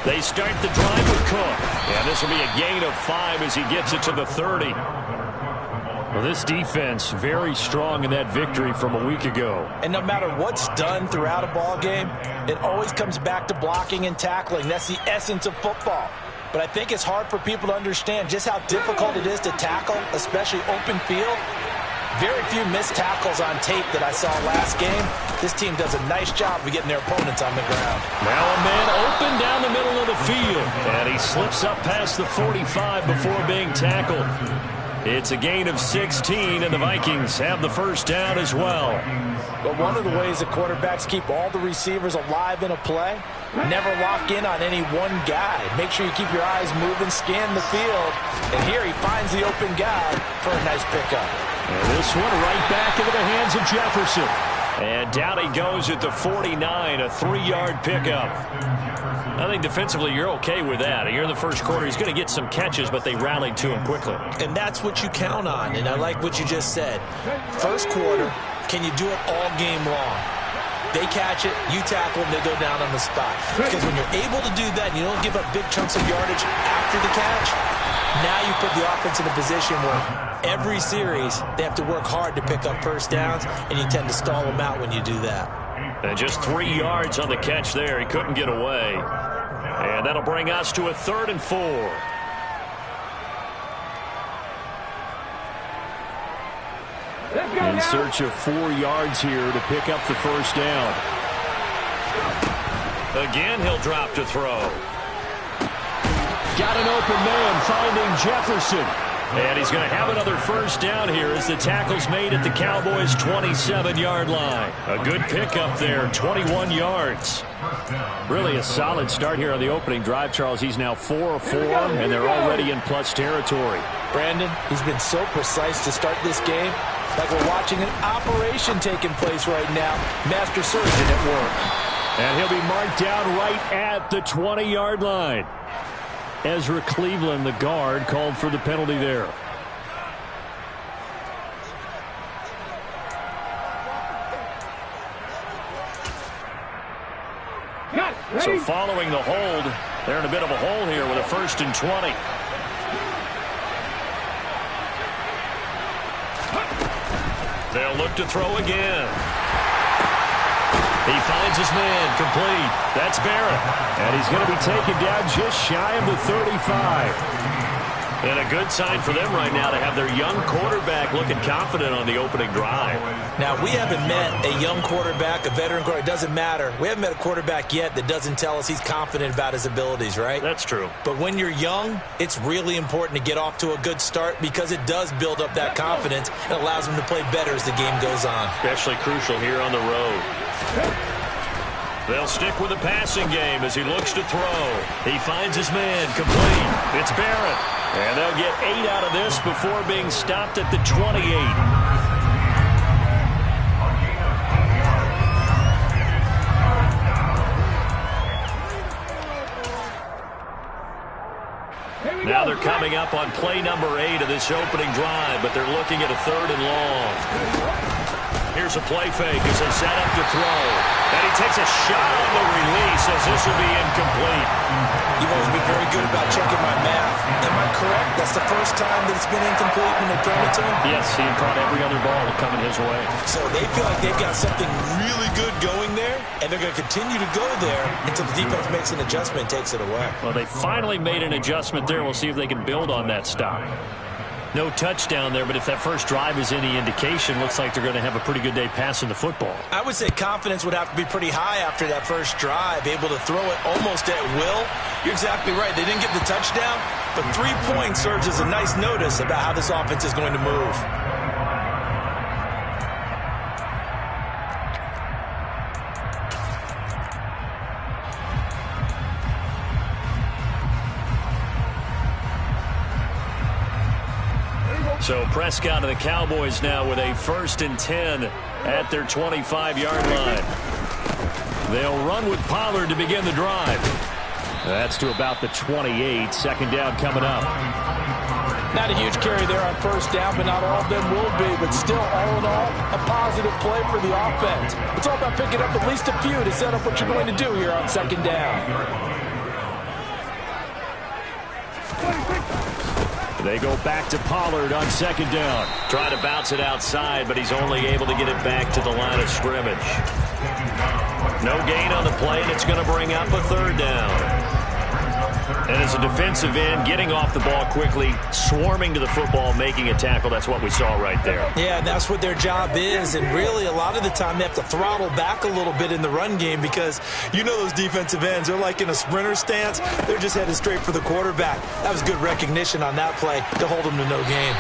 They start the drive with Cook. And this will be a gain of 5 as he gets it to the 30. Well, this defense very strong in that victory from a week ago. And no matter what's done throughout a ball game, it always comes back to blocking and tackling. That's the essence of football. But I think it's hard for people to understand just how difficult it is to tackle, especially open field. Very few missed tackles on tape that I saw last game. This team does a nice job of getting their opponents on the ground. Now a man open down the middle of the field. And he slips up past the 45 before being tackled. It's a gain of 16, and the Vikings have the first down as well. But one of the ways that quarterbacks keep all the receivers alive in a play, never lock in on any one guy. Make sure you keep your eyes moving, scan the field. And here he finds the open guy for a nice pickup. And this one right back into the hands of Jefferson. And down he goes at the 49, a 3-yard pickup. I think defensively you're okay with that. Here in the first quarter, he's going to get some catches, but they rallied to him quickly. And that's what you count on, and I like what you just said. First quarter, can you do it all game long? They catch it, you tackle them, they go down on the spot. Because when you're able to do that and you don't give up big chunks of yardage after the catch, now you put the offense in a position where every series they have to work hard to pick up first downs, and you tend to stall them out when you do that. And just 3 yards on the catch there. He couldn't get away. And that'll bring us to a 3rd and 4. In search of 4 yards here to pick up the first down. Again, he'll drop to throw. Got an open man finding Jefferson. And he's going to have another first down here as the tackle's made at the Cowboys' 27-yard line. A good pickup there, 21 yards. Really a solid start here on the opening drive, Charles. He's now 4 of 4, and they're already in plus territory. Brandon, he's been so precise to start this game. Like we're watching an operation taking place right now. Master surgeon at work. And he'll be marked down right at the 20-yard line. Ezra Cleveland, the guard, called for the penalty there. So following the hold, they're in a bit of a hole here with a 1st and 20. They'll look to throw again. He finds his man, complete. That's Barrett. And he's going to be taken down just shy of the 35. And a good sign for them right now to have their young quarterback looking confident on the opening drive. Now, we haven't met a young quarterback, a veteran quarterback. It doesn't matter. We haven't met a quarterback yet that doesn't tell us he's confident about his abilities, right? That's true. But when you're young, it's really important to get off to a good start because it does build up that confidence and allows them to play better as the game goes on. Especially crucial here on the road. They'll stick with the passing game as he looks to throw. He finds his man, complete. It's Barrett. And they'll get 8 out of this before being stopped at the 28. Now they're coming up on play number 8 of this opening drive, but they're looking at a 3rd and long. Here's a play fake as they set up to throw. And he takes a shot on the release as this will be incomplete. You've always been very good about checking my math. Am I correct? That's the first time that it's been incomplete when they thrown it to him? Yes, he had caught every other ball coming his way. So they feel like they've got something really good going there, and they're going to continue to go there until the defense makes an adjustment and takes it away. Well, they finally made an adjustment there. We'll see if they can build on that stop. No touchdown there, but if that first drive is any indication, looks like they're going to have a pretty good day passing the football. I would say confidence would have to be pretty high after that first drive, able to throw it almost at will. You're exactly right. They didn't get the touchdown, but 3 points serves as a nice notice about how this offense is going to move. So Prescott and the Cowboys now with a 1st and 10 at their 25-yard line. They'll run with Pollard to begin the drive. That's to about the 28. Second down coming up. Not a huge carry there on first down, but not all of them will be. But still, all in all, a positive play for the offense. It's all about picking up at least a few to set up what you're going to do here on second down. They go back to Pollard on second down. Trying to bounce it outside, but he's only able to get it back to the line of scrimmage. No gain on the play, and it's going to bring up a third down. And as a defensive end, getting off the ball quickly, swarming to the football, making a tackle, that's what we saw right there. Yeah, that's what their job is. And really, a lot of the time, they have to throttle back a little bit in the run game because you know those defensive ends, they're like in a sprinter stance. They're just headed straight for the quarterback. That was good recognition on that play to hold them to no gain.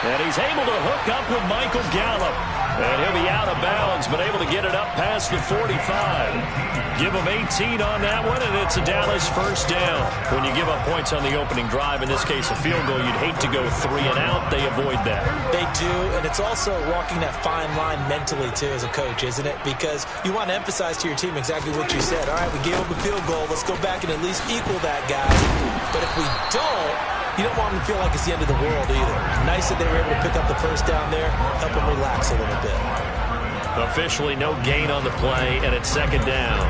And he's able to hook up with Michael Gallup. And he'll be out of bounds, but able to get it up past the 45. Give him 18 on that one, and it's a Dallas first down. When you give up points on the opening drive, in this case a field goal, you'd hate to go 3 and out. They avoid that. They do, and it's also walking that fine line mentally, too, as a coach, isn't it? Because you want to emphasize to your team exactly what you said. All right, we gave up a field goal. Let's go back and at least equal that, guys. But if we don't, you don't want them to feel like it's the end of the world either. Nice that they were able to pick up the first down there, help them relax a little bit. Officially no gain on the play, and it's second down.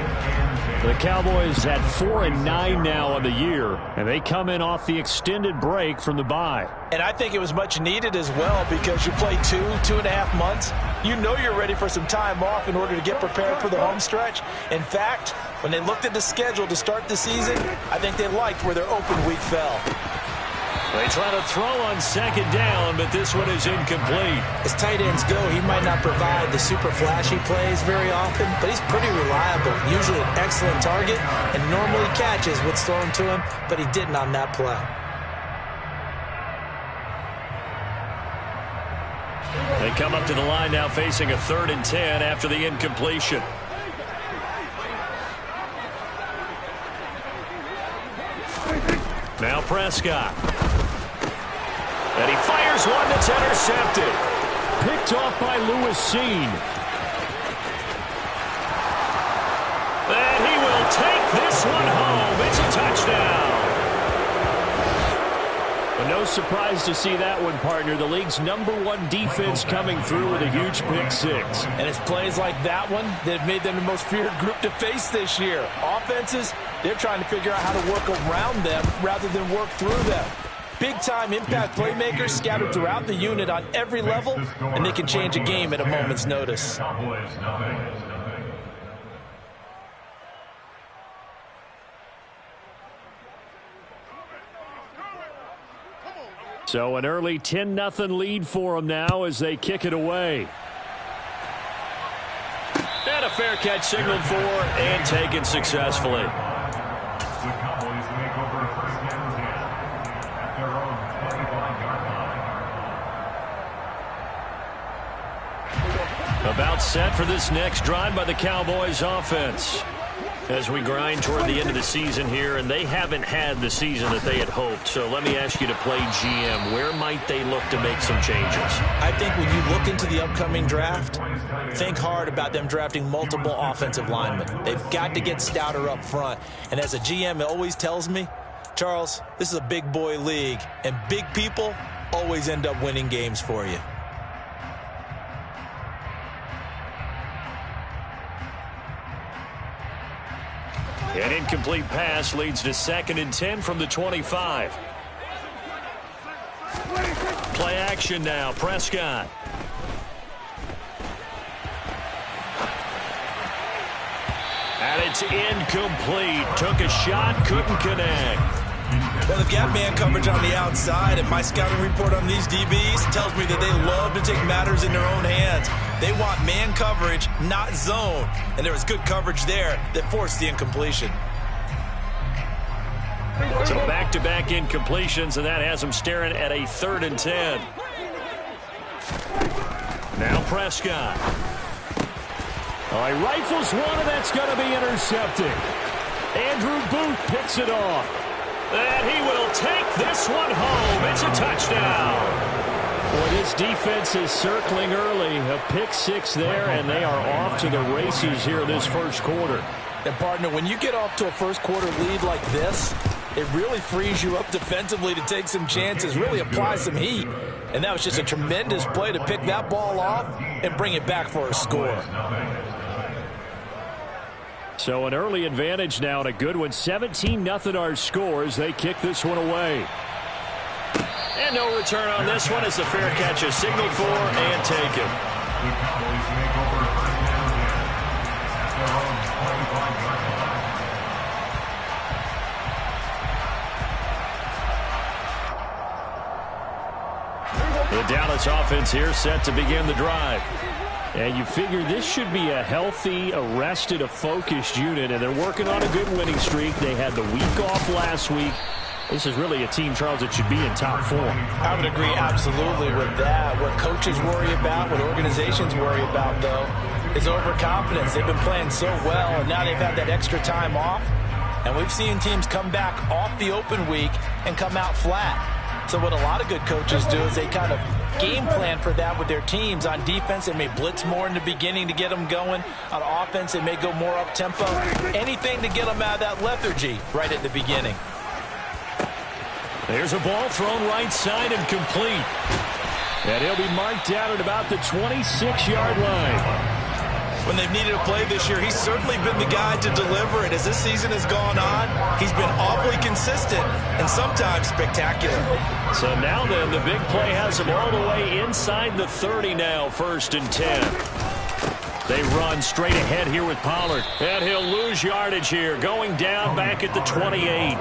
The Cowboys at 4-9 now on the year, and they come in off the extended break from the bye. And I think it was much needed as well because you play 2.5 months. You know you're ready for some time off in order to get prepared for the home stretch. In fact, when they looked at the schedule to start the season, I think they liked where their open week fell. They try to throw on second down, but this one is incomplete. As tight ends go, he might not provide the super flashy plays very often, but he's pretty reliable, usually an excellent target, and normally catches what's thrown to him, but he didn't on that play. They come up to the line now facing a 3rd and 10 after the incompletion. Now Prescott. And he fires one that's intercepted. Picked off by Lewis Cine. And he will take this one home. It's a touchdown. But no surprise to see that one, partner. The league's #1 defense coming through with a huge pick six. And it's plays like that one that have made them the most feared group to face this year. Offenses, they're trying to figure out how to work around them rather than work through them. Big-time impact playmakers scattered throughout the unit on every level, and they can change a game at a moment's notice. So an early 10-0 lead for them now as they kick it away. And a fair catch signaled for and taken successfully. About set for this next drive by the Cowboys offense. As we grind toward the end of the season here, and they haven't had the season that they had hoped. So let me ask you to play GM. Where might they look to make some changes? I think when you look into the upcoming draft, think hard about them drafting multiple offensive linemen. They've got to get stouter up front. And as a GM, it always tells me, Charles, this is a big boy league, and big people always end up winning games for you. An incomplete pass leads to 2nd and 10 from the 25. Play action now, Prescott. And it's incomplete. Took a shot, couldn't connect. Well, they've got man coverage on the outside, and my scouting report on these DBs tells me that they love to take matters in their own hands. They want man coverage, not zone. And there was good coverage there that forced the incompletion. So back-to-back incompletions, and that has them staring at a 3rd and 10. Now Prescott. Oh, he rifles one, and that's going to be intercepted. Andrew Booth picks it off. And he will take this one home. It's a touchdown. Well, this defense is circling early. A pick six there, and they are off to the races here this first quarter. And, partner, when you get off to a first-quarter lead like this, it really frees you up defensively to take some chances, really apply some heat. And that was just a tremendous play to pick that ball off and bring it back for a score. So an early advantage now and a good one. 17-0 our score as they kick this one away. And no return on this one as the fair catch is signaled for and taken. The Dallas offense here set to begin the drive. And you figure this should be a healthy, a rested, a focused unit, and they're working on a good winning streak. They had the week off last week. This is really a team, Charles, that should be in top form. I would agree absolutely with that. What coaches worry about, what organizations worry about, though, is overconfidence. They've been playing so well, and now they've had that extra time off. And we've seen teams come back off the open week and come out flat. So what a lot of good coaches do is they kind of game plan for that with their teams. On defense, they may blitz more in the beginning to get them going. On offense, they may go more up-tempo. Anything to get them out of that lethargy right at the beginning. There's a ball thrown right side and complete. And he'll be marked down at about the 26-yard line. When they've needed a play this year, he's certainly been the guy to deliver it. As this season has gone on, he's been awfully consistent and sometimes spectacular. So now then, the big play has him all the way inside the 30 now, 1st and 10. They run straight ahead here with Pollard. And he'll lose yardage here, going down back at the 28.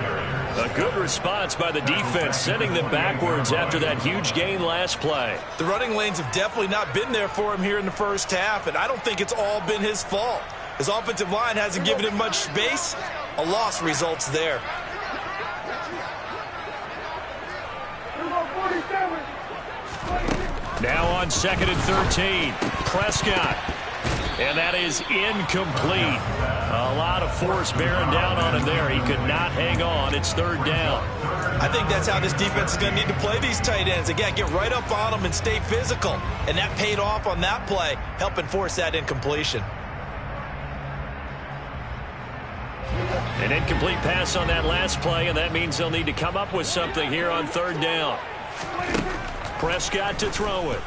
A good response by the defense, sending them backwards after that huge gain last play. The running lanes have definitely not been there for him here in the first half, and I don't think it's all been his fault. His offensive line hasn't given him much space. A loss results there. Now on 2nd and 13, Prescott. And that is incomplete. A lot of force bearing down on him there. He could not hang on. It's 3rd down. I think that's how this defense is going to need to play these tight ends. Again, get right up on them and stay physical. And that paid off on that play, helping force that incompletion. An incomplete pass on that last play, and that means they'll need to come up with something here on 3rd down. Prescott to throw it.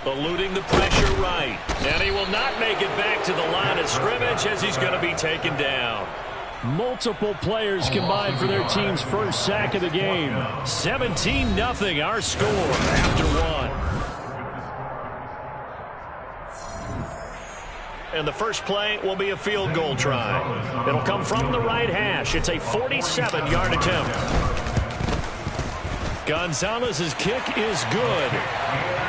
Eluding the pressure right. And he will not make it back to the line of scrimmage as he's going to be taken down. Multiple players combined for their team's first sack of the game. 17-0 our score after one. And the first play will be a field goal try. It'll come from the right hash. It's a 47-yard attempt. Gonzalez's kick is good.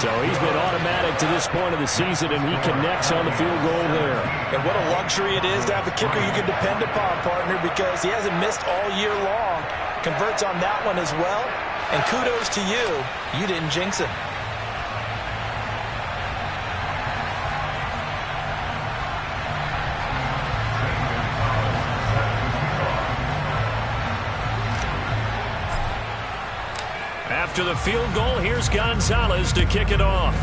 So he's been automatic to this point of the season, and he connects on the field goal there. And what a luxury it is to have a kicker you can depend upon, partner, because he hasn't missed all year long. Converts on that one as well. And kudos to you. You didn't jinx him. After the field goal, here's Gonzalez to kick it off.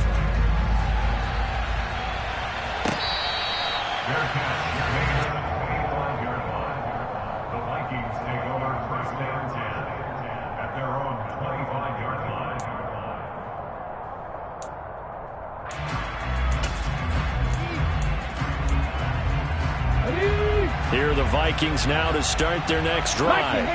The Vikings take over 1st and 10 at their own 25-yard line. Here are the Vikings now to start their next drive.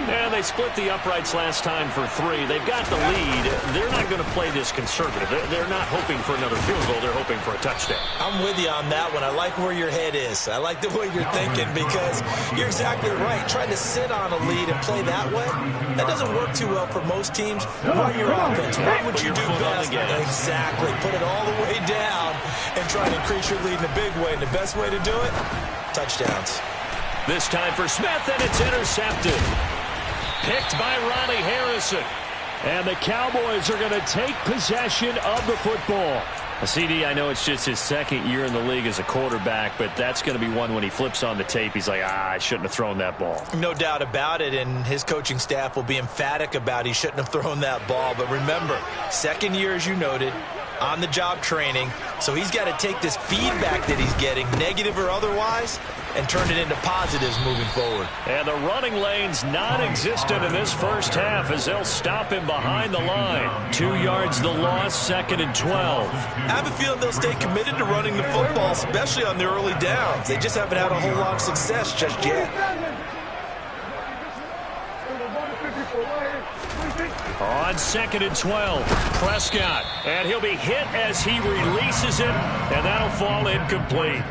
And they split the uprights last time for 3. They've got the lead. They're not going to play this conservative. They're not hoping for another field goal. They're hoping for a touchdown. I'm with you on that one. I like where your head is. I like the way you're thinking because you're exactly right. Trying to sit on a lead and play that way, that doesn't work too well for most teams. Run your offense. What would you do best? Exactly. Put it all the way down and try to increase your lead in a big way. And the best way to do it, touchdowns. This time for Smith, and it's intercepted. Picked by Ronnie Harrison. And the Cowboys are going to take possession of the football. CD, I know it's just his second year in the league as a quarterback, but that's going to be one when he flips on the tape. He's like, I shouldn't have thrown that ball. No doubt about it, and his coaching staff will be emphatic about he shouldn't have thrown that ball. But remember, second year, as you noted, on-the-job training, so he's got to take this feedback that he's getting, negative or otherwise, and turn it into positives moving forward. And the running lane's non-existent in this first half as they'll stop him behind the line. 2 yards the loss, 2nd and 12. I have a feeling they'll stay committed to running the football, especially on the early downs. They just haven't had a whole lot of success just yet. On 2nd and 12, Prescott, and he'll be hit as he releases it, and that'll fall incomplete.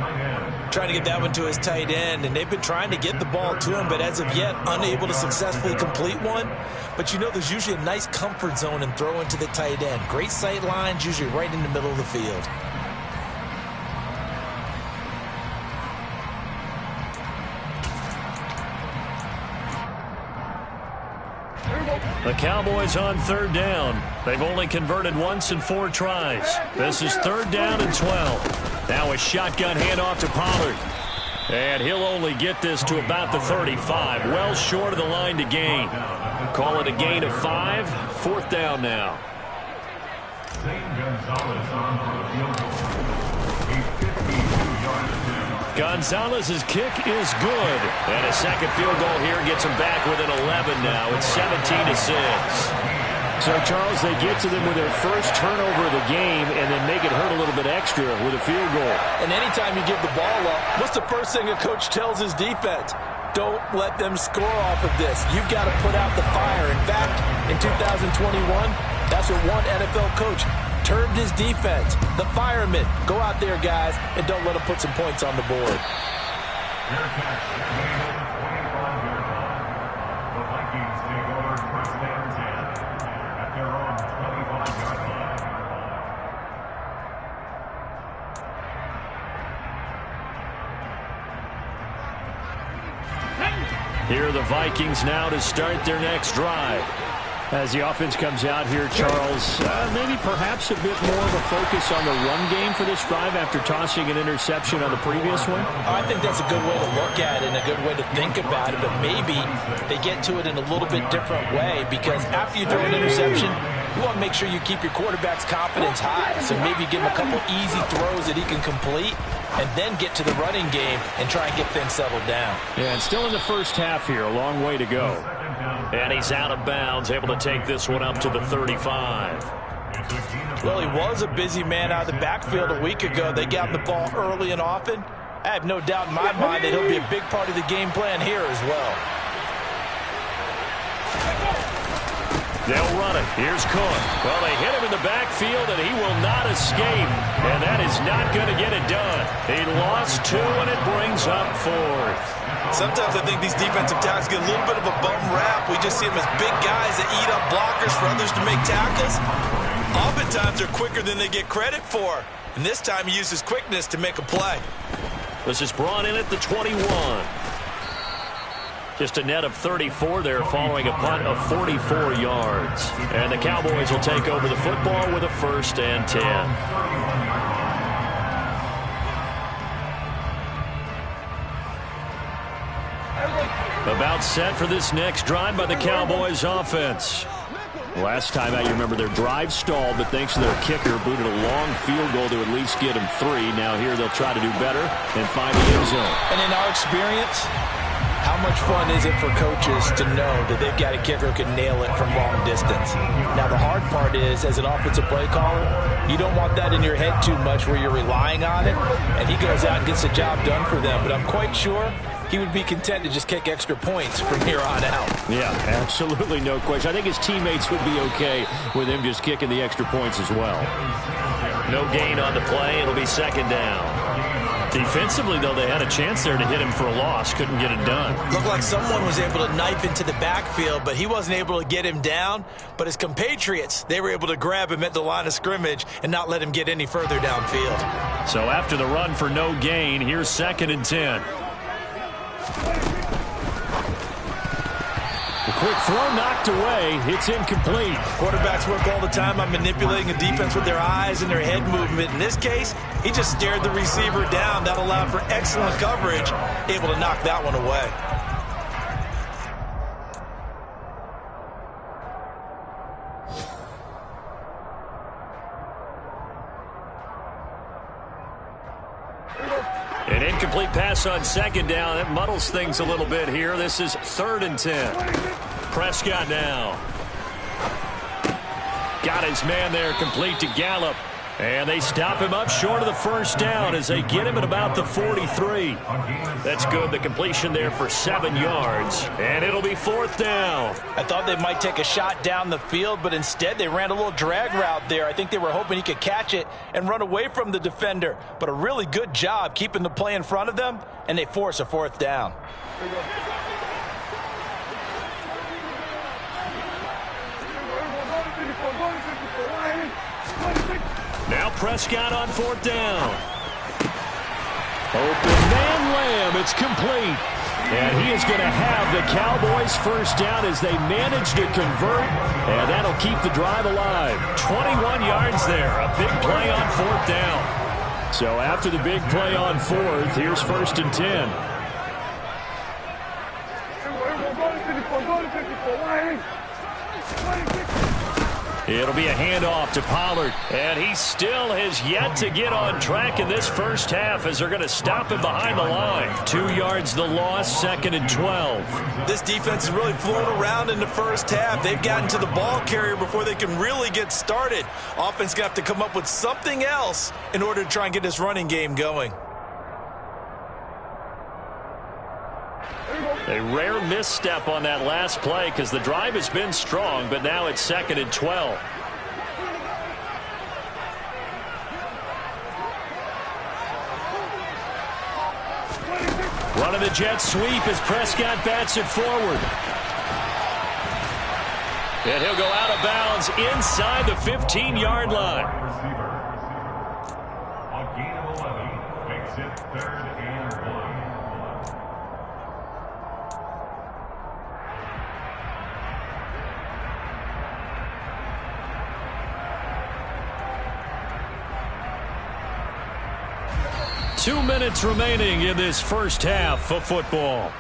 Trying to get that one to his tight end, and they've been trying to get the ball to him, but as of yet, unable to successfully complete one. But you know, there's usually a nice comfort zone in throwing to the tight end. Great sight lines, usually right in the middle of the field. The Cowboys on 3rd down. They've only converted once in 4 tries. This is 3rd down and 12. Now a shotgun handoff to Pollard. And he'll only get this to about the 35. Well short of the line to gain. Call it a gain of 5. 4th down now. Gonzalez's kick is good. And a second field goal here gets him back within 11 now. It's 17-6. So, Charles, they get to them with their first turnover of the game and then make it hurt a little bit extra with a field goal. And anytime you give the ball up, what's the first thing a coach tells his defense? Don't let them score off of this. You've got to put out the fire. In fact, in 2021, that's what one NFL coach termed his defense. The firemen. Go out there, guys, and don't let them put some points on the board. Here are the Vikings now to start their next drive. As the offense comes out here, Charles, maybe perhaps a bit more of a focus on the run game for this drive after tossing an interception on the previous one? I think that's a good way to look at it and a good way to think about it, but maybe they get to it in a little bit different way because after you throw an interception, you want to make sure you keep your quarterback's confidence high. So maybe give him a couple easy throws that he can complete and then get to the running game and try and get things settled down. Yeah, and still in the first half here, a long way to go. And he's out of bounds, able to take this one up to the 35. Well, he was a busy man out of the backfield a week ago. They got the ball early and often. I have no doubt in my mind that he'll be a big part of the game plan here as well. They'll run it. Here's Cook. Well, they hit him in the backfield, and he will not escape. And that is not going to get it done. He lost 2, and it brings up 4th. Sometimes I think these defensive tackles get a little bit of a bum rap. We just see them as big guys that eat up blockers for others to make tackles. Oftentimes they're quicker than they get credit for. And this time he used his quickness to make a play. This is brought in at the 21. Just a net of 34 there following a punt of 44 yards. And the Cowboys will take over the football with a 1st and 10. About set for this next drive by the Cowboys offense. Last time out, you remember their drive stalled, but thanks to their kicker, booted a long field goal to at least get them 3. Now here they'll try to do better and find the end zone. And in our experience, how much fun is it for coaches to know that they've got a kicker who can nail it from long distance? Now, the hard part is, as an offensive play caller, you don't want that in your head too much where you're relying on it, and he goes out and gets the job done for them. But I'm quite sure he would be content to just kick extra points from here on out. Yeah, absolutely no question. I think his teammates would be okay with him just kicking the extra points as well. No gain on the play. It'll be 2nd down. Defensively, though, they had a chance there to hit him for a loss. Couldn't get it done. Looked like someone was able to knife into the backfield, but he wasn't able to get him down. But his compatriots, they were able to grab him at the line of scrimmage and not let him get any further downfield. So after the run for no gain, here's 2nd and 10. Quick throw knocked away. It's incomplete. Quarterbacks work all the time on manipulating a defense with their eyes and their head movement. In this case, he just stared the receiver down. That allowed for excellent coverage, able to knock that one away. An incomplete pass on second down. That muddles things a little bit here. This is 3rd and 10. Prescott now. Got his man there, complete to Gallup. And they stop him up short of the first down as they get him at about the 43. That's good. The completion there for 7 yards. And it'll be 4th down. I thought they might take a shot down the field, but instead they ran a little drag route there. I think they were hoping he could catch it and run away from the defender. But a really good job keeping the play in front of them, and they force a 4th down. Now Prescott on 4th down. Open man Lamb. It's complete. And he is going to have the Cowboys first down as they manage to convert. And that'll keep the drive alive. 21 yards there. A big play on 4th down. So after the big play on 4th, here's 1st and 10. It'll be a handoff to Pollard. And he still has yet to get on track in this first half as they're going to stop him behind the line. 2 yards the loss, 2nd and 12. This defense is really flown around in the first half. They've gotten to the ball carrier before they can really get started. Offense going to have to come up with something else in order to try and get this running game going. A rare misstep on that last play because the drive has been strong, but now it's 2nd and 12. Running the jet sweep as Prescott bats it forward. And he'll go out of bounds inside the 15-yard line. A gain of 11 makes it 3rd and 1. Two minutes remaining in this first half of football.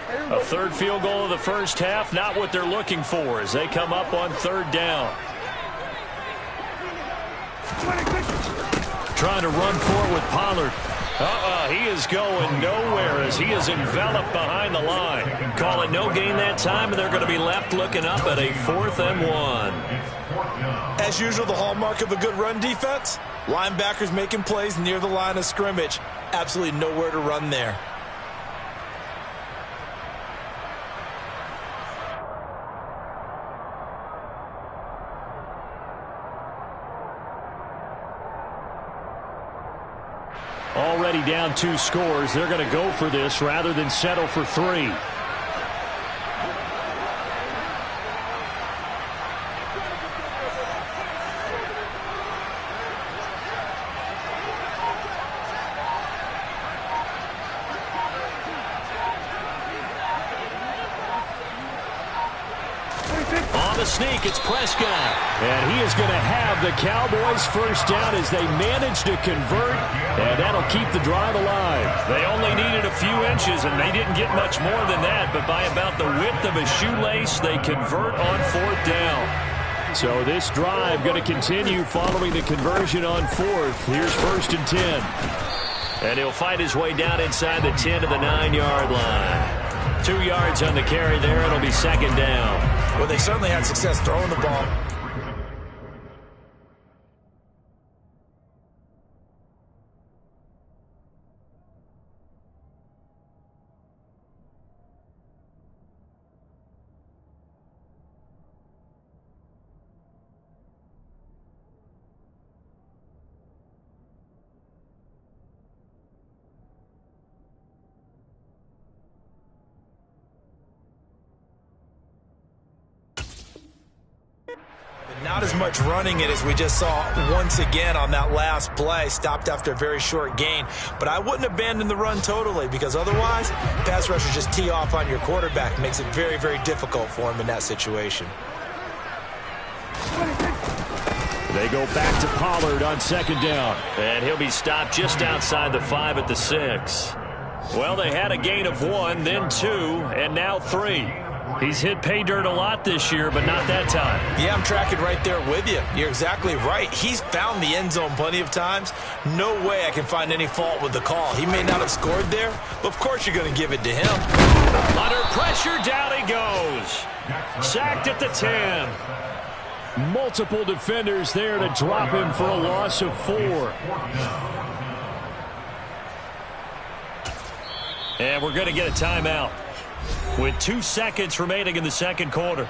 A 3rd field goal of the first half, not what they're looking for as they come up on 3rd down. Trying to run forward with Pollard. He is going nowhere as he is enveloped behind the line. Call it no gain that time, and they're going to be left looking up at a 4th and 1. As usual, the hallmark of a good run defense, linebackers making plays near the line of scrimmage. Absolutely nowhere to run there. Already down 2 scores. They're going to go for this rather than settle for 3. On the sneak, it's Prescott. And he is going to have the Cowboys first down as they manage to convert. And that'll keep the drive alive. They only needed a few inches, and they didn't get much more than that. But by about the width of a shoelace, they convert on 4th down. So this drive going to continue following the conversion on 4th. Here's 1st and 10. And he'll fight his way down inside the 10 to the 9-yard line. 2 yards on the carry there. It'll be 2nd down. Well, they certainly had success throwing the ball. Not as much running it as we just saw once again on that last play. Stopped after a very short gain. But I wouldn't abandon the run totally, because otherwise, pass rushers just tee off on your quarterback. Makes it very, very difficult for him in that situation. They go back to Pollard on second down. And he'll be stopped just outside the 5 at the 6. Well, they had a gain of 1, then 2, and now 3. He's hit pay dirt a lot this year, but not that time. Yeah, I'm tracking right there with you. You're exactly right. He's found the end zone plenty of times. No way I can find any fault with the call. He may not have scored there, but of course you're going to give it to him. Under pressure, down he goes. Sacked at the 10. Multiple defenders there to drop him for a loss of 4. And we're going to get a timeout with 2 seconds remaining in the second quarter.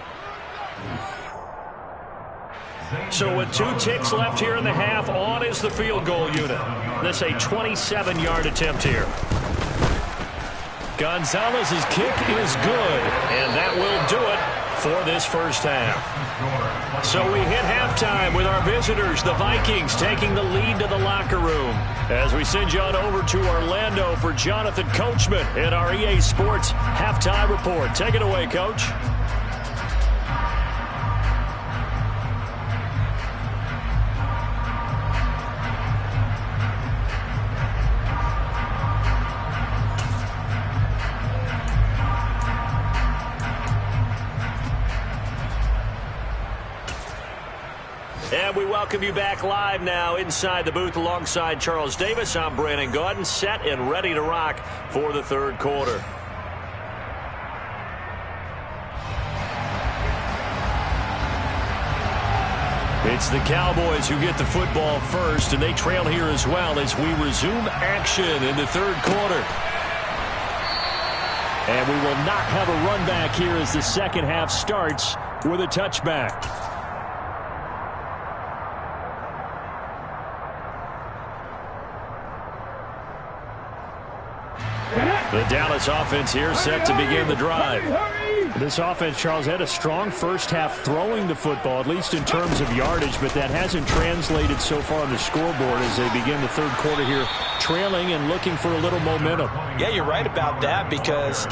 So with 2 ticks left here in the half, on is the field goal unit. This a 27-yard attempt here. Gonzalez's kick is good, and that will do it for this first half. So we hit halftime with our visitors, the Vikings, taking the lead to the locker room. As we send you on over to Orlando for Jonathan Coachman in our EA Sports Halftime Report. Take it away, Coach. And we welcome you back live now inside the booth alongside Charles Davis. I'm Brandon Gaudin, set and ready to rock for the third quarter. It's the Cowboys who get the football first, and they trail here as well as we resume action in the third quarter. And we will not have a run back here as the second half starts with a touchback. The Dallas offense here set to begin the drive. This offense, Charles, had a strong first half throwing the football, at least in terms of yardage, but that hasn't translated so far on the scoreboard as they begin the third quarter here, trailing and looking for a little momentum. Yeah, you're right about that because,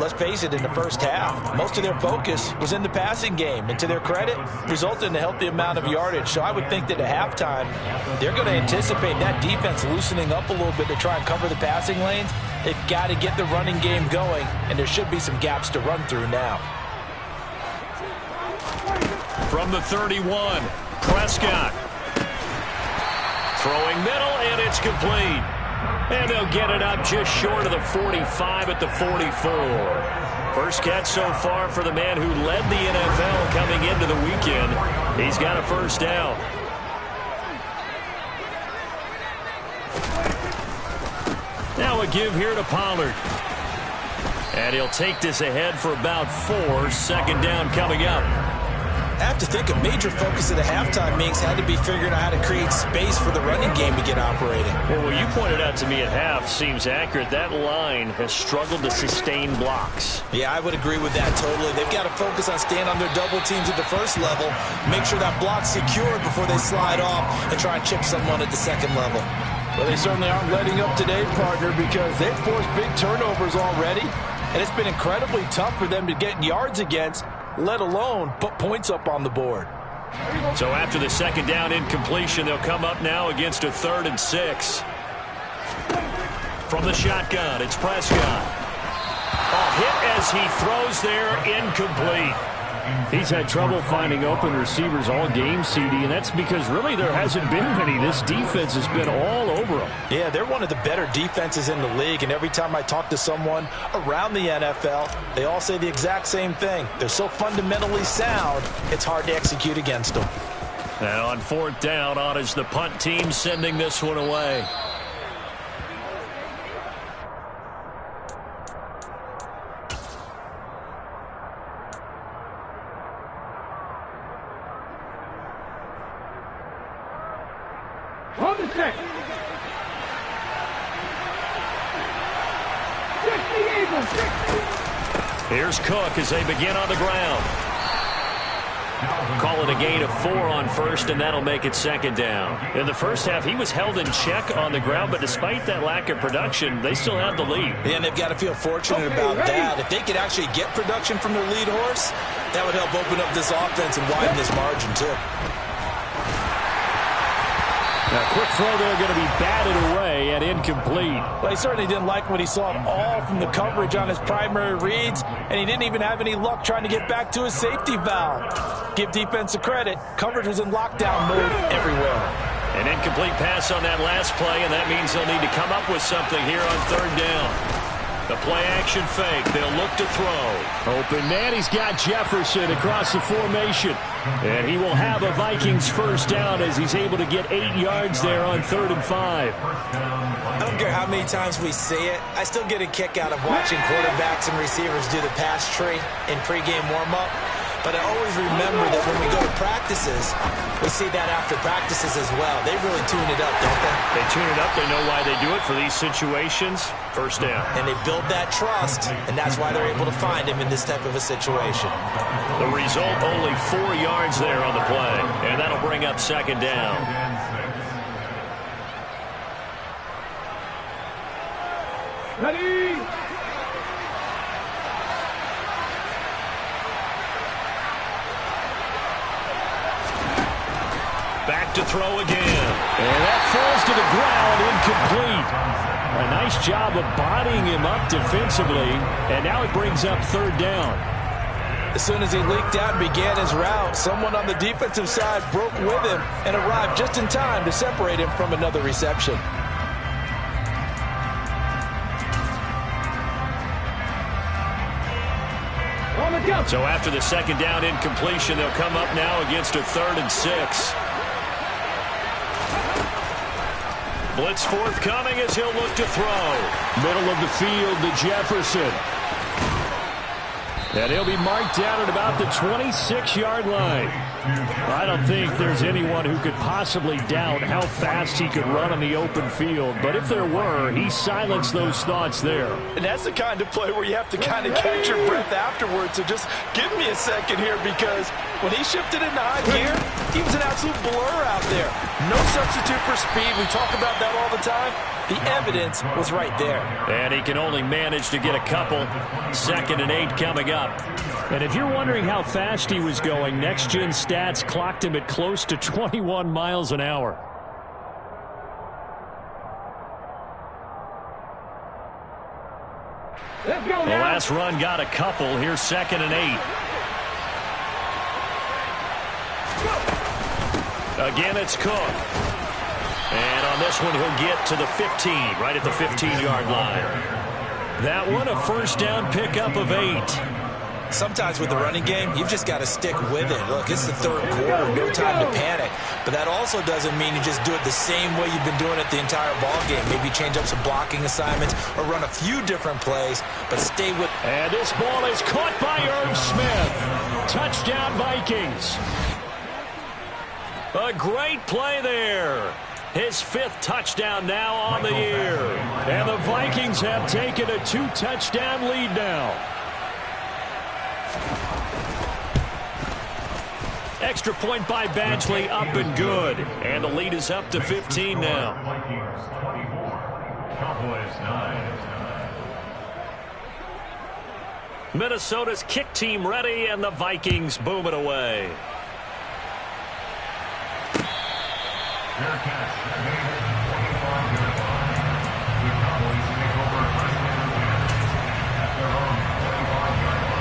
let's face it, in the first half, most of their focus was in the passing game, and to their credit, resulted in a healthy amount of yardage. So I would think that at halftime, they're going to anticipate that defense loosening up a little bit to try and cover the passing lanes. They've got to get the running game going, and there should be some gaps to run through now. From the 31, Prescott. Throwing middle, and it's complete. And they'll get it up just short of the 45 at the 44. First catch so far for the man who led the NFL coming into the weekend. He's got a first down. Now a give here to Pollard. And he'll take this ahead for about 4. Second down coming up. I have to think a major focus of the halftime meetings had to be figuring out how to create space for the running game to get operating. Well, what you pointed out to me at half seems accurate. That line has struggled to sustain blocks. Yeah, I would agree with that totally. They've got to focus on staying on their double teams at the first level, make sure that block's secured before they slide off and try and chip someone at the second level. Well, they certainly aren't letting up today, partner, because they've forced big turnovers already, and it's been incredibly tough for them to get yards against, let alone put points up on the board. So after the second down incompletion, they'll come up now against a 3rd and 6. From the shotgun, it's Prescott. A hit as he throws there, incomplete. He's had trouble finding open receivers all game, CD, and that's because really there hasn't been many. This defense has been all over them. Yeah, they're one of the better defenses in the league, and every time I talk to someone around the NFL, they all say the exact same thing. They're so fundamentally sound, it's hard to execute against them. And on 4th down, on is the punt team sending this one away. Here's Cook as they begin on the ground. Call it a gain of 4 on first, and that'll make it second down. In the first half, he was held in check on the ground, but despite that lack of production, they still have the lead. And they've got to feel fortunate about that. If they could actually get production from their lead horse, that would help open up this offense and widen this margin, too. A quick throw there going to be batted away and incomplete. Well, he certainly didn't like what he saw all from the coverage on his primary reads, and he didn't even have any luck trying to get back to his safety valve. Give defense a credit. Coverage was in lockdown mode everywhere. An incomplete pass on that last play, and that means they'll need to come up with something here on third down. The play-action fake. They'll look to throw. Open man. He's got Jefferson across the formation. And he will have a Vikings first down as he's able to get 8 yards there on 3rd and 5. I don't care how many times we see it. I still get a kick out of watching quarterbacks and receivers do the pass tree in pregame warm-up. But I always remember that when we go to practices, we see that after practices as well. They really tune it up, don't they? They tune it up. They know why they do it for these situations. First down. And they build that trust, and that's why they're able to find him in this type of a situation. The result, only 4 yards there on the play. And that'll bring up second down. Ready? Back to throw again. And that falls to the ground, incomplete. A nice job of bodying him up defensively. And now it brings up 3rd down. As soon as he leaked out and began his route, someone on the defensive side broke with him and arrived just in time to separate him from another reception. So after the second down incompletion, they'll come up now against a 3rd and 6. Blitz forthcoming as he'll look to throw. Middle of the field to Jefferson. And he'll be marked down at about the 26-yard line. I don't think there's anyone who could possibly doubt how fast he could run on the open field. But if there were, he silenced those thoughts there. And that's the kind of play where you have to kind of catch your breath afterwards. So just give me a second here, because when he shifted into high gear, he was an absolute blur out there. No substitute for speed. We talk about that all the time. The evidence was right there. And he can only manage to get a couple. 2nd and 8 coming up. And if you're wondering how fast he was going, Next Gen Stats clocked him at close to 21 miles an hour. The last run got a couple. Here's 2nd and 8. Again, it's Cook. And on this one, he'll get to the 15, right at the 15-yard line. That one, a first down pickup of 8. Sometimes with the running game, you've just got to stick with it. Look, it's the 3rd quarter, no time to panic. But that also doesn't mean you just do it the same way you've been doing it the entire ball game. Maybe change up some blocking assignments or run a few different plays, but stay with. And this ball is caught by Irv Smith. Touchdown, Vikings. A great play there. His 5th touchdown now on the year. And the Vikings have taken a 2-touchdown lead now. Extra point by Badgley, up and good. And the lead is up to 15 now. Vikings 24, Cowboys 9. Minnesota's kick team ready, and the Vikings boom it away. Bearcats made it 25-yard line. The Cowboys take over first down and 10 at their own 25-yard line.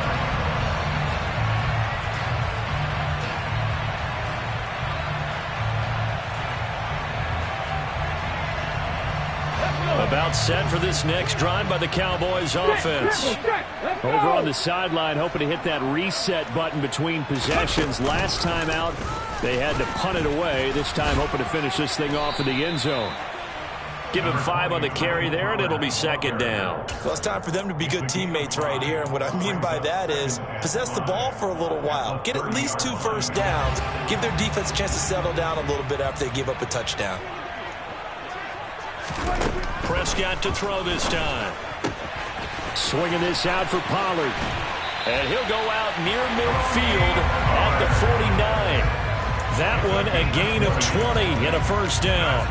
About set for this next drive by the Cowboys offense. Over on the sideline, hoping to hit that reset button between possessions. Last time out, they had to punt it away. This time, hoping to finish this thing off in the end zone. Give him 5 on the carry there, and it'll be second down. Well, it's time for them to be good teammates right here. And what I mean by that is possess the ball for a little while. Get at least 2 first downs. Give their defense a chance to settle down a little bit after they give up a touchdown. Prescott to throw this time. Swinging this out for Pollard. And he'll go out near midfield at at the 49. That one a gain of 20 and a first down.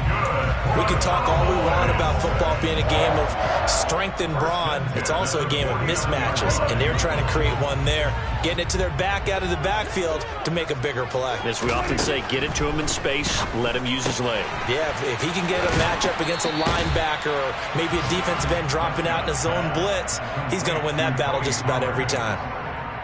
We can talk all we want about football being a game of strength and brawn. It's also a game of mismatches, and they're trying to create one there, getting it to their back out of the backfield to make a bigger play. As we often say, get it to him in space, let him use his leg. Yeah, if he can get a matchup against a linebacker or maybe a defensive end dropping out in a zone blitz, he's going to win that battle just about every time.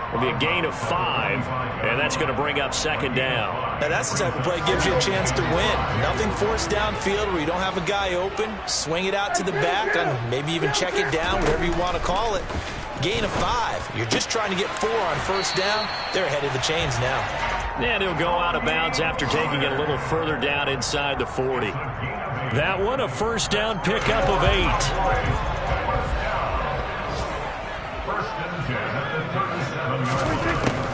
It'll be a gain of 5, and that's going to bring up second down. Now that's the type of play that gives you a chance to win. Nothing forced downfield where you don't have a guy open. Swing it out to the back and maybe even check it down, whatever you want to call it. Gain of 5. You're just trying to get 4 on first down. They're ahead of the chains now. And he'll go out of bounds after taking it a little further down inside the 40. That one a first down pickup of 8.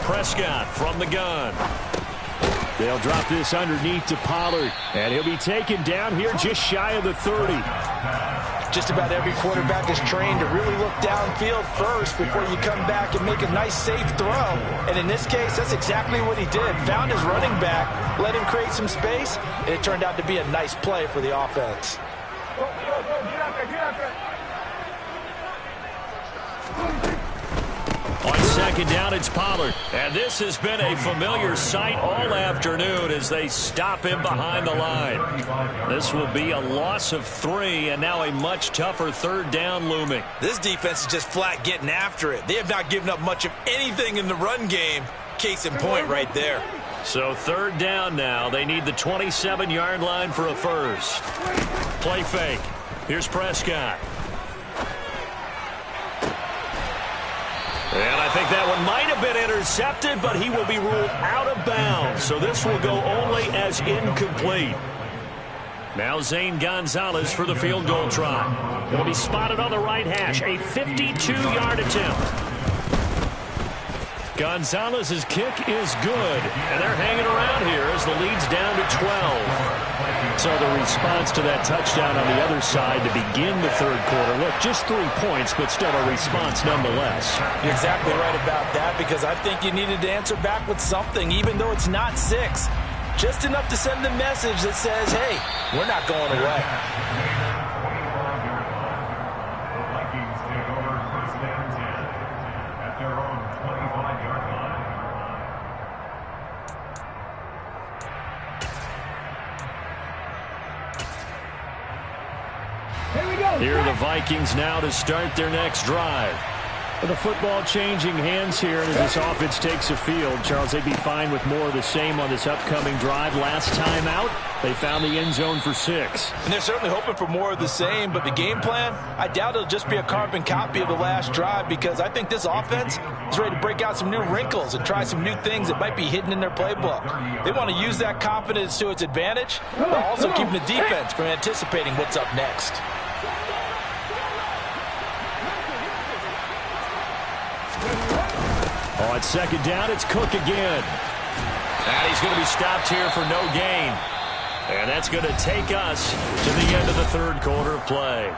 Prescott from the gun. They'll drop this underneath to Pollard, and he'll be taken down here just shy of the 30. Just about every quarterback is trained to really look downfield first before you come back and make a nice, safe throw. And in this case, that's exactly what he did. Found his running back, let him create some space, and it turned out to be a nice play for the offense. On second down, it's Pollard. And this has been a familiar sight all afternoon as they stop him behind the line. This will be a loss of 3, and now a much tougher third down looming. This defense is just flat getting after it. They have not given up much of anything in the run game. Case in point right there. So third down now. They need the 27-yard line for a first. Play fake. Here's Prescott. And I think that one might have been intercepted, but he will be ruled out of bounds. So this will go only as incomplete. Now Zane Gonzalez for the field goal try. It'll be spotted on the right hash. A 52-yard attempt. Gonzalez's kick is good, and they're hanging around here as the lead's down to 12. So the response to that touchdown on the other side to begin the third quarter. Look, just 3 points, but still a response nonetheless. You're exactly right about that, because I think you needed to answer back with something, even though it's not 6. Just enough to send the message that says, hey, we're not going away. Here are the Vikings now to start their next drive. With the football changing hands here as this offense takes the field, Charles, they'd be fine with more of the same on this upcoming drive. Last time out, they found the end zone for 6. And they're certainly hoping for more of the same, but the game plan, I doubt it'll just be a carbon copy of the last drive, because I think this offense is ready to break out some new wrinkles and try some new things that might be hidden in their playbook. They want to use that confidence to its advantage, but also keeping the defense from anticipating what's up next. On second down, it's Cook again. And he's going to be stopped here for no gain. And that's going to take us to the end of the third quarter of play.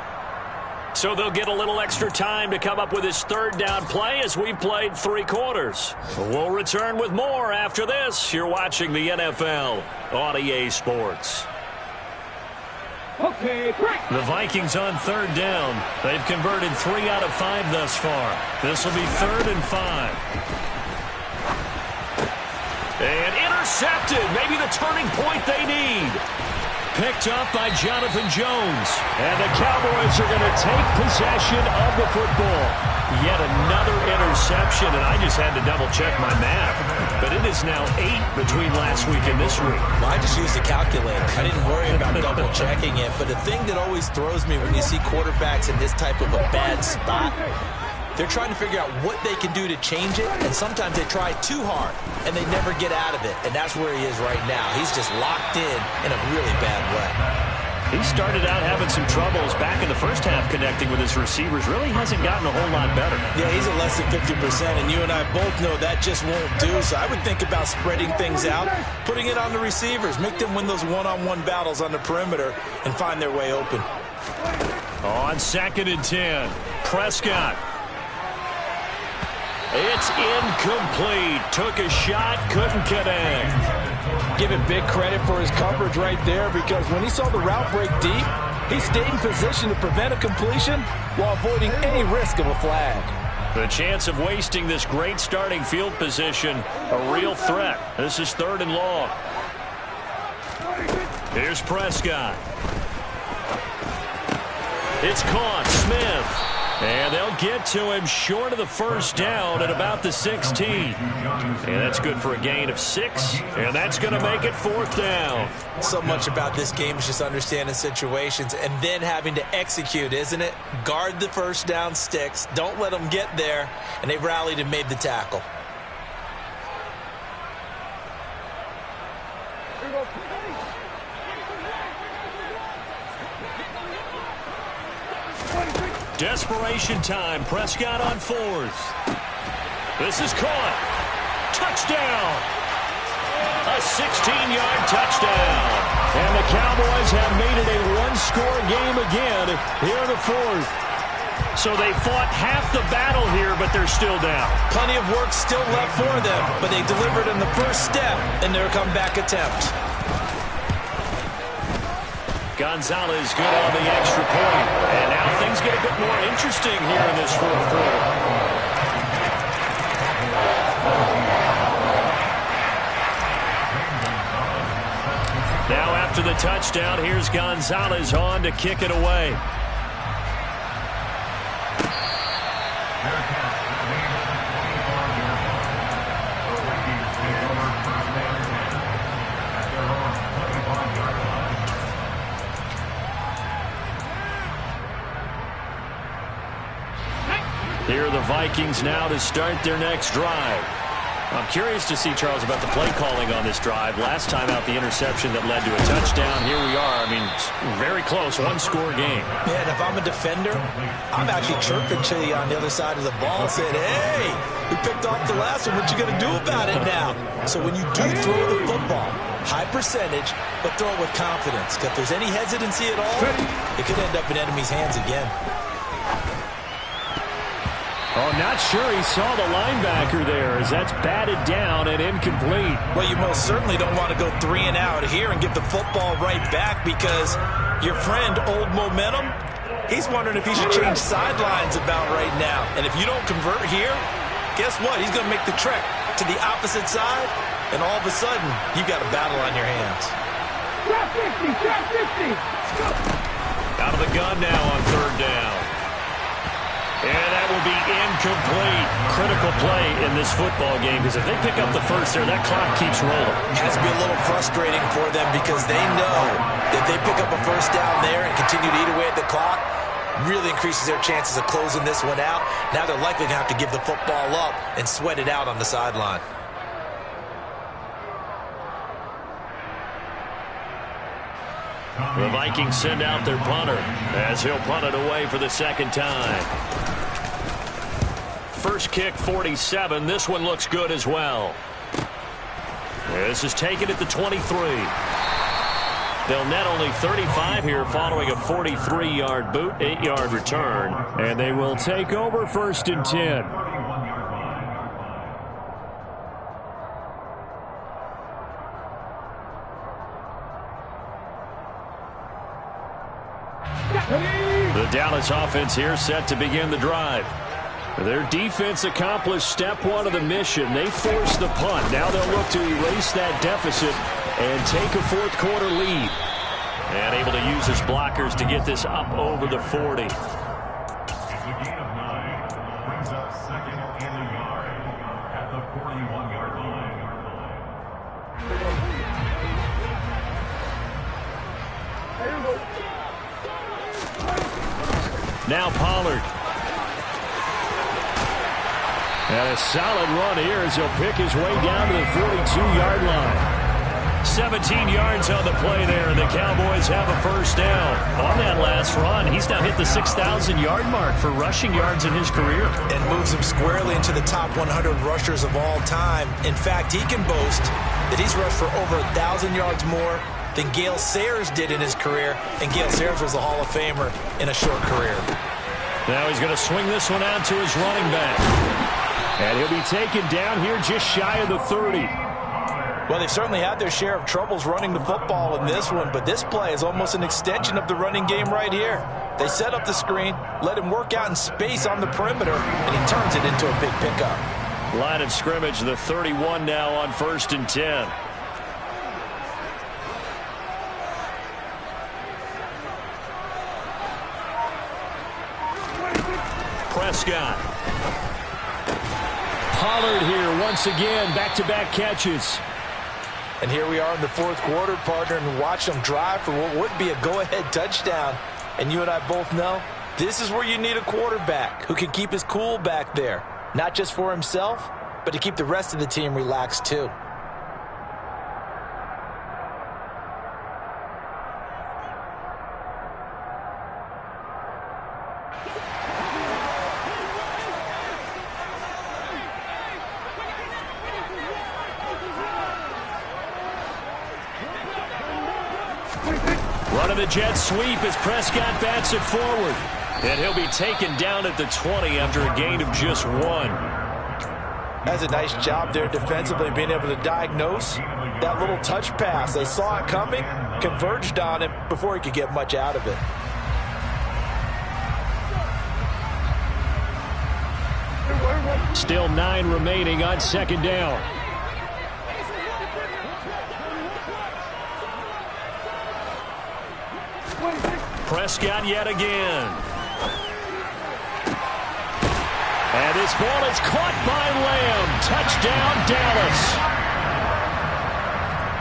So they'll get a little extra time to come up with his third down play as we've played 3 quarters. We'll return with more after this. You're watching the NFL on EA Sports. The Vikings on third down. They've converted 3 out of 5 thus far. This will be 3rd and 5. And intercepted. Maybe the turning point they need. Picked up by Jonathan Jones. And the Cowboys are going to take possession of the football. Yet another interception, and I just had to double-check my math. But it is now 8 between last week and this week. Well, I just used a calculator. I didn't worry about double-checking it. But the thing that always throws me when you see quarterbacks in this type of a bad spot, they're trying to figure out what they can do to change it, and sometimes they try too hard, and they never get out of it. And that's where he is right now. He's just locked in a really bad way. He started out having some troubles back in the first half connecting with his receivers. Really hasn't gotten a whole lot better. Yeah, he's at less than 50%, and you and I both know that just won't do. So I would think about spreading things out, putting it on the receivers, make them win those one-on-one battles on the perimeter, and find their way open. On 2nd and 10, Prescott. It's incomplete. took a shot, couldn't connect. Give him big credit for his coverage right there, because when he saw the route break deep, he stayed in position to prevent a completion while avoiding any risk of a flag. The chance of wasting this great starting field position, a real threat. This is 3rd and long. Here's Prescott. It's caught. Smith. And they'll get to him short of the first down at about the 16. And that's good for a gain of 6. And that's going to make it 4th down. So much about this game is just understanding situations and then having to execute, isn't it? Guard the first down sticks. Don't let them get there. And they rallied and made the tackle. Desperation time. Prescott on 4th. This is caught. Touchdown. A 16-yard touchdown. And the Cowboys have made it a one-score game again here in the 4th. So they fought half the battle here, but they're still down. Plenty of work still left for them, but they delivered in the first step in their comeback attempt. Gonzalez good on the extra point. And now things get a bit more interesting here in this 4th quarter. Now after the touchdown, here's Gonzalez on to kick it away. Here are the Vikings now to start their next drive. I'm curious to see, Charles, about the play calling on this drive. Last time out, the interception that led to a touchdown. Here we are. I mean, very close, one-score game. Yeah, and if I'm a defender, I'm actually chirping to you on the other side of the ball and saying, hey, we picked off the last one. What you going to do about it now? So when you do throw the football, high percentage, but throw it with confidence. Because if there's any hesitancy at all, it could end up in enemy's hands again. Oh, not sure he saw the linebacker there as that's batted down and incomplete. Well, you most certainly don't want to go 3 and out here and give the football right back, because your friend, Old Momentum, he's wondering if he should change sidelines about right now. And if you don't convert here, guess what? He's going to make the trek to the opposite side, and all of a sudden, you've got a battle on your hands. Trap 50! Out of the gun now on 3rd down. And that will be incomplete. Critical play in this football game, because if they pick up the first there, that clock keeps rolling. It has to be a little frustrating for them, because they know that they pick up a first down there and continue to eat away at the clock, really increases their chances of closing this one out. Now they're likely going to have to give the football up and sweat it out on the sideline. The Vikings send out their punter as he'll punt it away for the second time. First kick, 47. This one looks good as well. This is taken at the 23. They'll net only 35 here following a 43-yard boot, 8-yard return. And they will take over 1st and 10. The Dallas offense here set to begin the drive. Their defense accomplished step 1 of the mission. They forced the punt. Now they'll look to erase that deficit and take a 4th quarter lead. And able to use his blockers to get this up over the 40. It's a gain of 9. Brings up 2nd and a yard at the 41-yard line. Now Pollard. And a solid run here as he'll pick his way down to the 42-yard line. 17 yards on the play there, and the Cowboys have a first down. On that last run, he's now hit the 6,000-yard mark for rushing yards in his career. And moves him squarely into the top 100 rushers of all time. In fact, he can boast that he's rushed for over 1,000 yards more than Gale Sayers did in his career, and Gale Sayers was a Hall of Famer in a short career. Now he's going to swing this one out to his running back. And he'll be taken down here just shy of the 30. Well, they've certainly had their share of troubles running the football in this one, but this play is almost an extension of the running game right here. They set up the screen, let him work out in space on the perimeter, and he turns it into a big pickup. Line of scrimmage, the 31 now on 1st and 10. Prescott. Pollard here once again, back-to-back catches. And here we are in the 4th quarter, partner, and watch them drive for what would be a go-ahead touchdown. And you and I both know this is where you need a quarterback who can keep his cool back there, not just for himself, but to keep the rest of the team relaxed too. Running the jet sweep as Prescott bats it forward. And he'll be taken down at the 20 after a gain of just 1. That's a nice job there defensively, being able to diagnose that little touch pass. They saw it coming, converged on him before he could get much out of it. Still 9 remaining on 2nd down. Prescott yet again. And this ball is caught by Lamb. Touchdown, Dallas.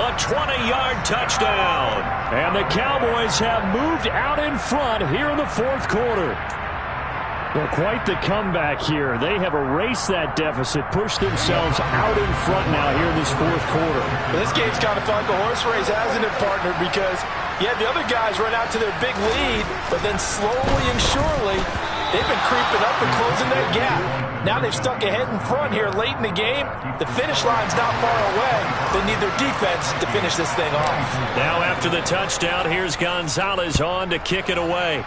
A 20-yard touchdown. And the Cowboys have moved out in front here in the 4th quarter. Well, quite the comeback here. They have erased that deficit, pushed themselves out in front now here in this 4th quarter. Well, this game's kind of felt like a horse race, hasn't it, partner? Because, yeah, the other guys run out to their big lead, but then slowly and surely, they've been creeping up and closing that gap. Now they've stuck ahead in front here late in the game. The finish line's not far away. They need their defense to finish this thing off. Now after the touchdown, here's Gonzalez on to kick it away.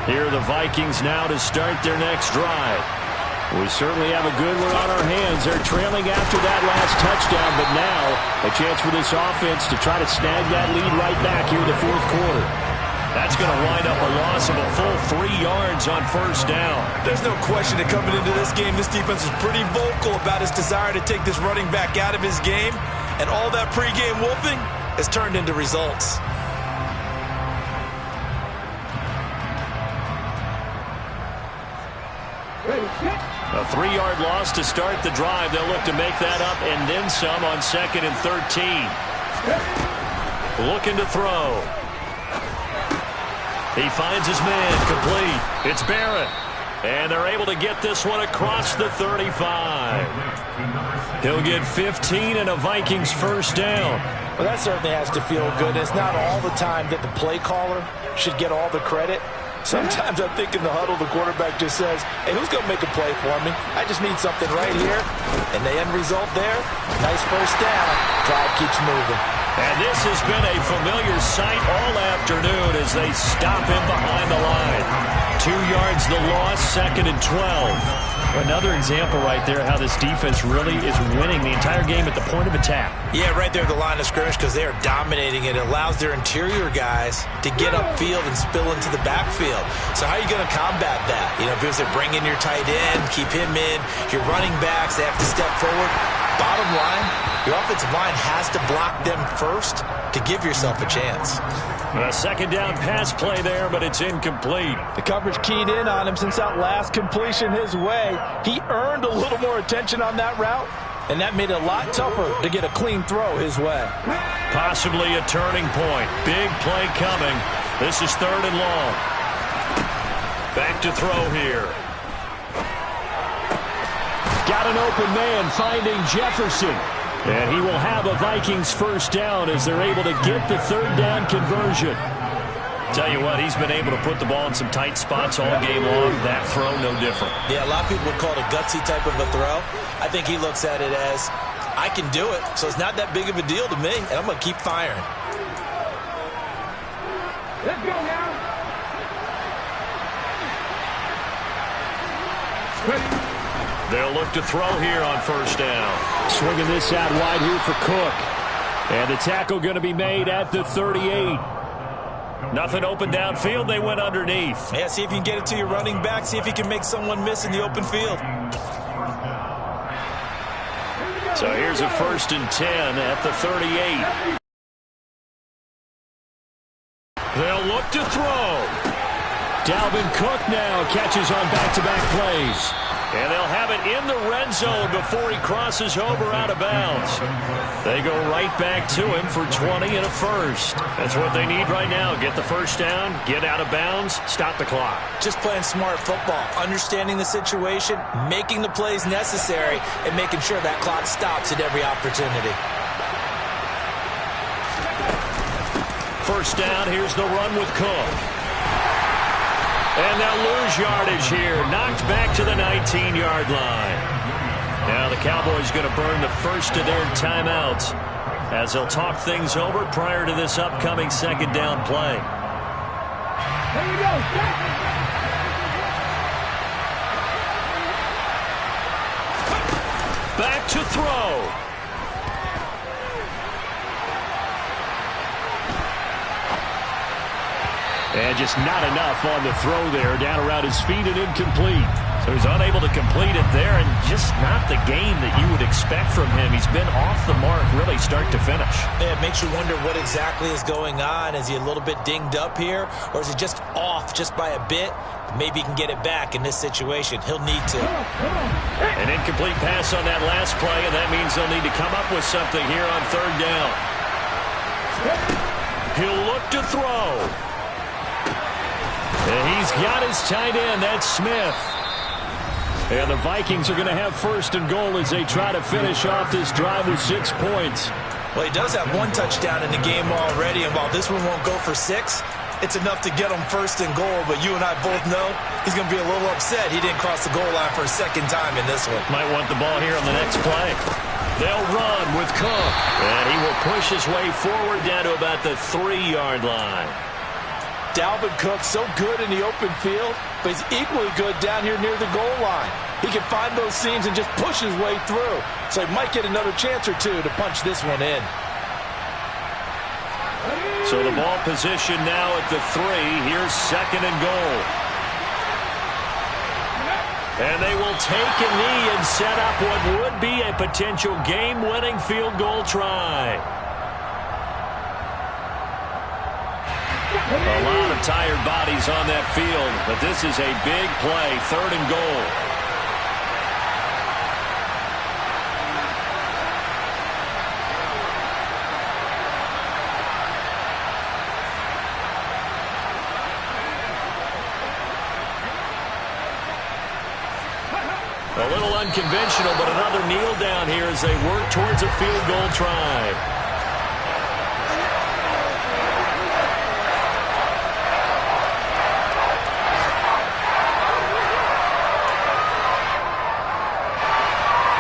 Here are the Vikings now to start their next drive. We certainly have a good one on our hands. They're trailing after that last touchdown, but now a chance for this offense to try to snag that lead right back here in the 4th quarter. That's going to wind up a loss of a full 3 yards on 1st down. There's no question that coming into this game, this defense is pretty vocal about his desire to take this running back out of his game, and all that pregame wolfing has turned into results. A 3-yard loss to start the drive. They'll look to make that up and then some on 2nd and 13. Looking to throw. He finds his man complete. It's Barrett. And they're able to get this one across the 35. He'll get 15 and a Vikings 1st down. Well, that certainly has to feel good. It's not all the time that the play caller should get all the credit. Sometimes I think in the huddle, the quarterback just says, hey, who's going to make a play for me? I just need something right here. And the end result there, nice 1st down. Drive keeps moving. And this has been a familiar sight all afternoon as they stop him behind the line. 2 yards the loss, 2nd and 12. Another example right there how this defense really is winning the entire game at the point of attack. Yeah, right there at the line of scrimmage because they are dominating it. It allows their interior guys to get upfield and spill into the backfield. So how are you going to combat that? You know, because they bring in your tight end, keep him in, your running backs, they have to step forward. Bottom line, your offensive line has to block them first to give yourself a chance. A 2nd down pass play there, but it's incomplete. The coverage keyed in on him since that last completion his way. He earned a little more attention on that route, and that made it a lot tougher to get a clean throw his way. Possibly a turning point. Big play coming. This is 3rd and long. Back to throw here. Got an open man finding Jefferson. And he will have a Vikings 1st down as they're able to get the 3rd down conversion. Tell you what, he's been able to put the ball in some tight spots all game long. That throw, no different. Yeah, a lot of people would call it a gutsy type of a throw. I think he looks at it as, I can do it, so it's not that big of a deal to me, and I'm going to keep firing. Let's go now. They'll look to throw here on first down. Swinging this out wide here for Cook. And the tackle going to be made at the 38. Nothing open downfield. They went underneath. Yeah, see if you can get it to your running back. See if you can make someone miss in the open field. So here's a 1st and 10 at the 38. They'll look to throw. Dalvin Cook now catches on back-to-back plays. And they'll have it in the red zone before he crosses over out of bounds. They go right back to him for 20 and a first. That's what they need right now. Get the first down, get out of bounds, stop the clock. Just playing smart football, understanding the situation, making the plays necessary, and making sure that clock stops at every opportunity. First down, here's the run with Cook. And they'll lose yardage here. Knocked back to the 19-yard line. Now the Cowboys going to burn the first of their timeouts as they'll talk things over prior to this upcoming 2nd down play. Here we go. Back to throw. And just not enough on the throw there. Down around his feet and incomplete. So he's unable to complete it there, and just not the game that you would expect from him. He's been off the mark really start to finish. Yeah, it makes you wonder what exactly is going on. Is he a little bit dinged up here, or is he just off just by a bit? Maybe he can get it back in this situation. He'll need to. An incomplete pass on that last play, and that means they'll need to come up with something here on 3rd down. He'll look to throw. And he's got his tight end. That's Smith. And the Vikings are going to have 1st and goal as they try to finish off this drive with 6 points. Well, he does have 1 touchdown in the game already, and while this one won't go for 6, it's enough to get him 1st and goal. But you and I both know he's going to be a little upset he didn't cross the goal line for a 2nd time in this one. Might want the ball here on the next play. They'll run with Cook. And he will push his way forward down to about the 3-yard line. Dalvin Cook so good in the open field, but he's equally good down here near the goal line. He can find those seams and just push his way through. So he might get another chance or two to punch this one in. So the ball position now at the 3. Here's 2nd and goal. And they will take a knee and set up what would be a potential game-winning field goal try. A lot of tired bodies on that field, but this is a big play, 3rd and goal. A little unconventional, but another kneel down here as they work towards a field goal try.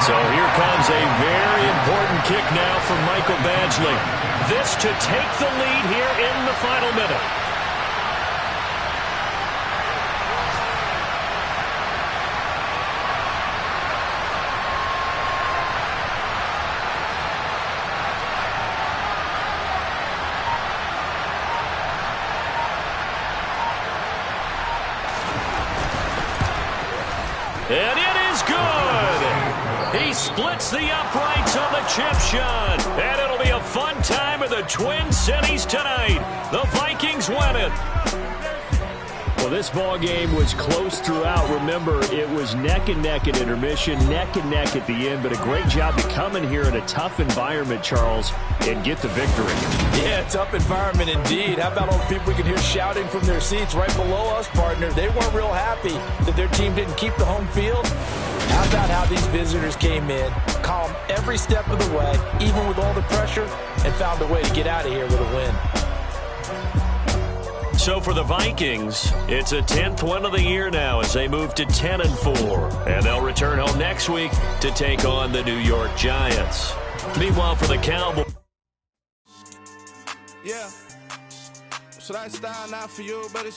So here comes a very important kick now from Michael Badgley. This to take the lead here in the final minute. And it is good. He splits the uprights on the chip shot. And it'll be a fun time in the Twin Cities tonight. The Vikings win it. Well, this ball game was close throughout. Remember, it was neck and neck at intermission, neck and neck at the end, but a great job to come in here in a tough environment, Charles, and get the victory. Yeah, tough environment indeed. How about all the people we can hear shouting from their seats right below us, partner? They weren't real happy that their team didn't keep the home field. How about how these visitors came in, calm every step of the way, even with all the pressure, and found a way to get out of here with a win. So for the Vikings, it's a 10th win of the year now as they move to 10-4. And they'll return home next week to take on the New York Giants. Meanwhile, for the Cowboys. Yeah. So that style not for you, but it's